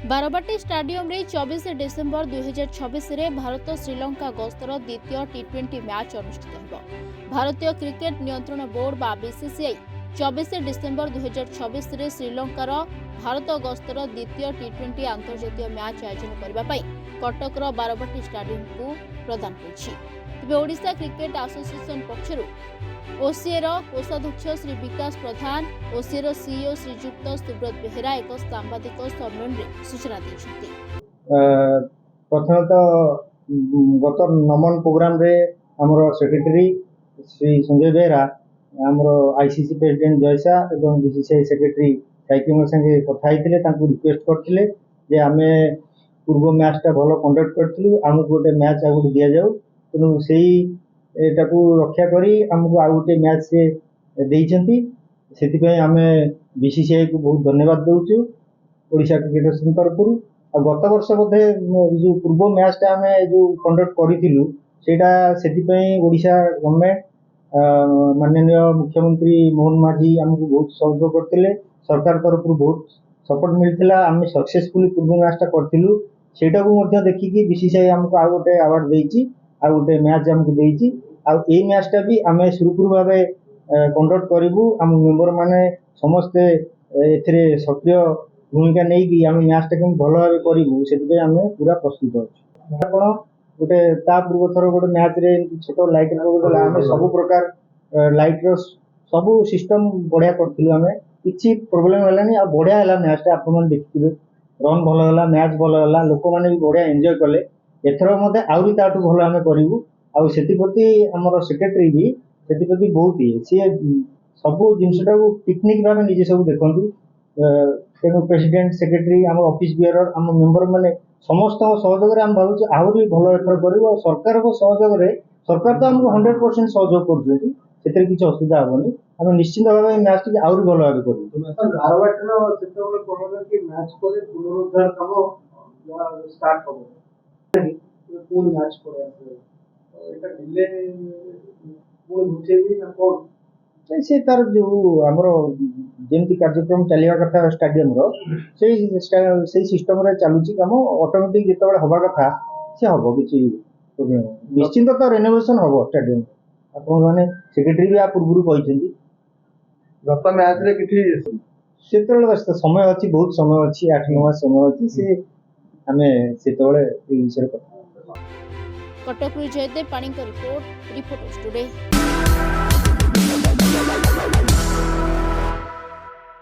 Barabati stadium रे 24 December 2026 रे भारत श्रीलंका गस्तर द्वितीय टी20 मैच अनुष्ठित होगा। भारतीय क्रिकेट नियंत्रण बोर्ड बा बीसीसीआई 24 डिसेम्बर 2026 रे श्रीलंकार भारत गस्तर द्वितीय टी20 अंतर्जातीय मैच आयोजन करने कटकर बारवाटी स्टाडियम को प्रदान करिछि। तेबे ओडिशा क्रिकेट एसोसिएशन पक्षरु ओसीएर कोषाध्यक्ष श्री विकास प्रधान ओसीएर सीईओ श्रीजुक्त सुब्रत बेहेरा एक सांबादिक सम्मेलन में सूचना दी। प्रथम तो गत नमन प्रोग्राम रे हमरो सेक्रेटरी श्री संजय बेहेरा हमरो आईसीसी प्रेसिडेंट जयसा एवं बीसीसीआई सेक्रेटरी साइकिंग संगे कथा होइतिले तांको रिक्वेस्ट करथिले जे आमे पूर्व मैच टा भलो कंडक्ट करथिलु हमको गोटे मैच आगु दिया जाऊ तेनु सेही एटाकू रक्षा करी हमको आउ गोटे मैच से देइछंती सेति पय आमे बीसीसीआई को बहुत धन्यवाद देउछु ओडिशा क्रिकेट एसोसिएशन तरफ आ गत वर्ष बोधे जो पूर्व मैच टा आमे जो कंडक्ट करिथिलु सेटा सेति पय ओडिशा गवर्नमेंट माननीय मुख्यमंत्री मोहन माझी हमको बहुत सहयोग करथिले सरकार तरफ बहुत सपोर्ट मिलथिला आमे सक्सेसफुली पूर्व मैच टा करथिलु सेटा को मध्ये देखि बीसीसीआई हमको आ गोटे अवार्ड देइछि आ गोटे मैच हमको देइछि आ ए मैच टा भी आमे सुरकुरु भाबे कंडक्ट करिवु हम मेंबर माने समस्त एथिरे सक्रिय भूमिका नै कि हम मैच टा केम भलो भाबे करिवु सेति पे आमे पूरा प्रस्तुत अछि। आपण गोटे ता पूर्व थरो गोटे मैच रे छोटो लाइट लगला आमे सब प्रकार लाइट रो सब सिस्टम बढ़िया करथिलु आमे किछि प्रॉब्लम हलानी आ बढ़िया हला मैच टा आपण मन देखिथिबे रन भलो हला मैच भलो हला लोक माने भी बढ़िया एन्जॉय कले एथरो मते आउरी ताटू भलो आमे करिवु आ सेति प्रति हमर सेक्रेटरी भी सेति प्रति बहुत ही से सब जिनसटा को पिकनिक भाबे निजे सब देखंतु तेनु प्रेसिडेंट सेक्रेटरी हम ऑफिस बियरर हम मेंबर माने समस्त सहयोग रे हम भाबु आउरी भलो एथरो करिवु सरकार को सहयोग रे सरकार तो हमको 100% सहयोग करछथि सेते किछ असुविधा होबनी हम निश्चित भाबे मैच टी आउरी भलो भाबे करिवु। बारवाटी रो सेते कोन कि मैच करे पुनरुद्धार काम स्टार्ट हो कोन मैच करे एटा डिले कोन बुझे भी ना कोन से तार जो हमरो जेमती कार्यक्रम चलिया कथा स्टेडियम रो से सिस्टम रे चालुची काम ऑटोमेटिक जेतबे होबा कथा से होबो किछि निश्चित तो रेनोवेशन होबो स्टेडियम आपण माने सेक्रेटरी भी आ पूर्वरु कहिसेंती गत मैच रे किछि सेतबे बस समय अछि बहुत समय अछि 8-9 मास समय अछि से हमें सेतबे ए विषय कथा कटक जयदेव पाणी रिपोर्ट टुडे।